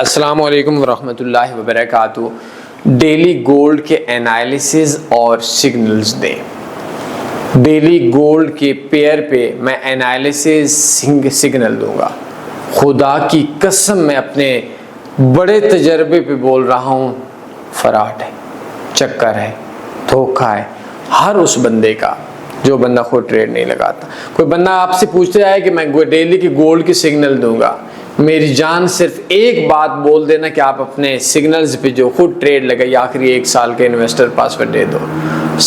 السلام علیکم ورحمۃ اللہ وبرکاتہ۔ ڈیلی گولڈ کے انالیسز اور سگنلز دیں۔ ڈیلی گولڈ کے پیئر پہ میں انالیسز سگنل دوں گا۔ خدا کی قسم میں اپنے بڑے تجربے پہ بول رہا ہوں، فراڈ ہے، چکر ہے، دھوکہ ہے ہر اس بندے کا جو بندہ خود ٹریڈ نہیں لگاتا۔ کوئی بندہ آپ سے پوچھتے آئے کہ میں ڈیلی کی گولڈ کی سگنل دوں گا، میری جان صرف ایک بات بول دینا کہ آپ اپنے سگنلز پہ جو خود ٹریڈ لگائی آخری 1 سال کے انویسٹر پاسورڈ دے دو،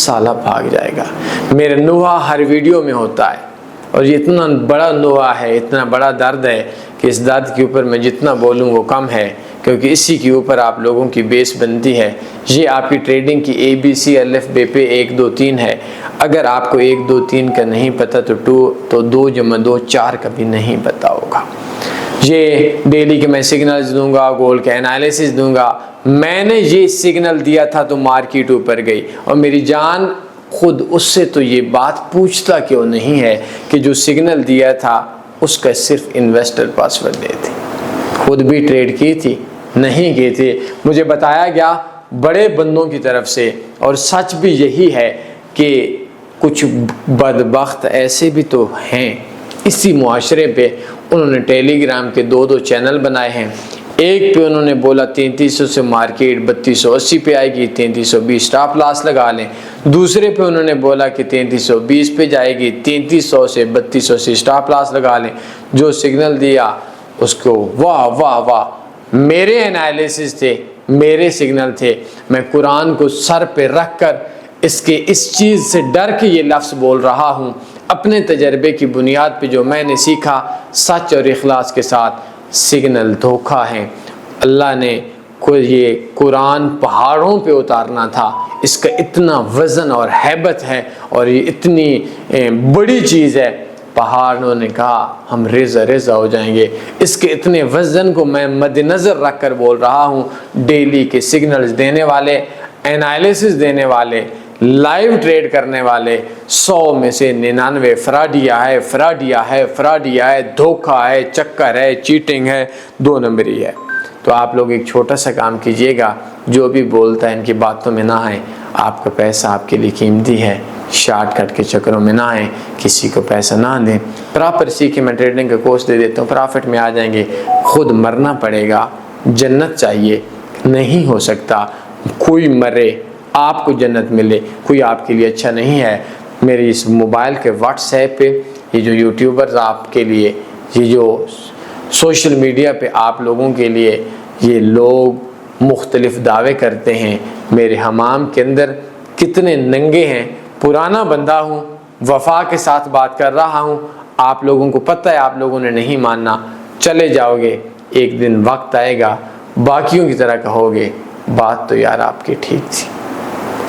سالہ بھاگ جائے گا۔ میرا نوحہ ہر ویڈیو میں ہوتا ہے اور یہ اتنا بڑا نوحہ ہے، اتنا بڑا درد ہے کہ اس درد کے اوپر میں جتنا بولوں وہ کم ہے، کیونکہ اسی کے اوپر آپ لوگوں کی بیس بنتی ہے۔ یہ آپ کی ٹریڈنگ کی ABC الف بے پہ 1 2 3 ہے۔ اگر آپ کو 1 2 3 کا نہیں پتہ تو 2 × 2 4 کا بھی نہیں پتہ ہوگا۔ یہ ڈیلی کے میں سگنلز دوں گا، گولڈ کے انالیسز دوں گا۔ میں نے یہ سگنل دیا تھا تو مارکیٹ اوپر گئی، اور میری جان خود اس سے تو یہ بات پوچھتا کیوں نہیں ہے کہ جو سگنل دیا تھا اس کا صرف انویسٹر پاسورڈ دے تھے، خود بھی ٹریڈ کی تھی نہیں کی تھی۔ مجھے بتایا گیا بڑے بندوں کی طرف سے، اور سچ بھی یہی ہے کہ کچھ بدبخت ایسے بھی تو ہیں اسی معاشرے پہ، انہوں نے ٹیلی گرام کے 2 چینل بنائے ہیں۔ ایک پہ انہوں نے بولا 3300 سے مارکیٹ 3280 پہ آئے گی، 3320 سٹاپ لاس لگا لیں۔ دوسرے پہ انہوں نے بولا کہ 3320 پہ جائے گی، 3300 سے 3280 سٹاپ لاس لگا لیں۔ جو سگنل دیا اس کو واہ واہ واہ، میرے انالیسز تھے، میرے سگنل تھے۔ میں قرآن کو سر پہ رکھ کر اس چیز سے ڈر کے یہ لفظ بول رہا ہوں، اپنے تجربے کی بنیاد پہ جو میں نے سیکھا، سچ اور اخلاص کے ساتھ۔ سگنل دھوکہ ہے۔ اللہ نے یہ قرآن پہاڑوں پہ اتارنا تھا، اس کا اتنا وزن اور ہیبت ہے، اور یہ اتنی بڑی چیز ہے، پہاڑوں نے کہا ہم ریزہ ریزہ ہو جائیں گے۔ اس کے اتنے وزن کو میں مد نظر رکھ کر بول رہا ہوں۔ ڈیلی کے سگنلز دینے والے، انالیسز دینے والے، لائیو ٹریڈ کرنے والے 100 میں سے 99 فراڈیا ہے، دھوکہ ہے، چکر ہے، چیٹنگ ہے، 2 نمبری ہے۔ تو آپ لوگ ایک چھوٹا سا کام کیجئے گا، جو بھی بولتا ہے ان کی باتوں میں نہ آئیں۔ آپ کا پیسہ آپ کے لیے قیمتی ہے، شارٹ کٹ کے چکروں میں نہ آئیں، کسی کو پیسہ نہ دیں۔ پراپر سیکھیں، میں ٹریڈنگ کا کورس دے دیتا ہوں، پرافٹ میں آ جائیں گے۔ خود مرنا پڑے گا، جنت چاہیے، نہیں ہو سکتا کوئی مرے آپ کو جنت ملے، کوئی آپ کے لیے اچھا نہیں ہے۔ میری اس موبائل کے واٹس ایپ پہ یہ جو یوٹیوبرز آپ کے لیے، یہ جو سوشل میڈیا پہ آپ لوگوں کے لیے یہ لوگ مختلف دعوے کرتے ہیں، میرے حمام کے اندر کتنے ننگے ہیں۔ پرانا بندہ ہوں، وفا کے ساتھ بات کر رہا ہوں۔ آپ لوگوں کو پتہ ہے، آپ لوگوں نے نہیں ماننا، چلے جاؤ گے، ایک دن وقت آئے گا باقیوں کی طرح کہو گے بات تو یار آپ کی ٹھیک تھی۔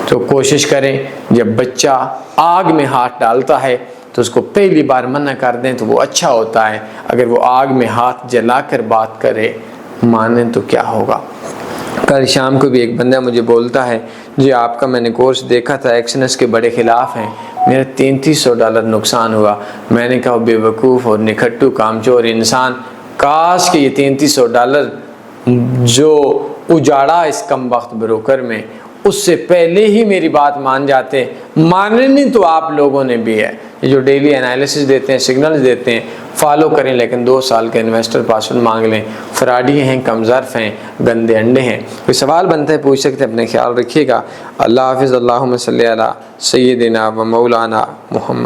تو کوشش کریں، جب بچہ آگ میں ہاتھ ڈالتا ہے تو اس کو پہلی بار منع کر دیں تو وہ اچھا ہوتا ہے۔ اگر وہ آگ میں ہاتھ جلا کر بات کرے، مانیں تو کیا ہوگا۔ کل شام کو بھی ایک بندہ مجھے بولتا ہے، جی آپ کا میں نے کورس دیکھا تھا، ایکشنس کے بڑے خلاف ہیں، میرا $3300 نقصان ہوا۔ میں نے کہا بے وقوف اور نکھٹو کامچور انسان، کاش کہ یہ $3300 جو اجاڑا اس کم بخت بروکر میں، اس سے پہلے ہی میری بات مان جاتے۔ ماننی تو آپ لوگوں نے بھی ہے۔ یہ جو ڈیلی انالیسز دیتے ہیں، سگنلز دیتے ہیں، فالو کریں، لیکن 2 سال کا انویسٹر پاسورڈ مانگ لیں۔ فراڈی ہیں، کم ظرف ہیں، گندے انڈے ہیں۔ کوئی سوال بنتا ہے پوچھ سکتے ہیں، اپنے خیال رکھیے گا۔ اللہ حافظ۔ اللہم صلی علی سیدنا و مولانا محمد۔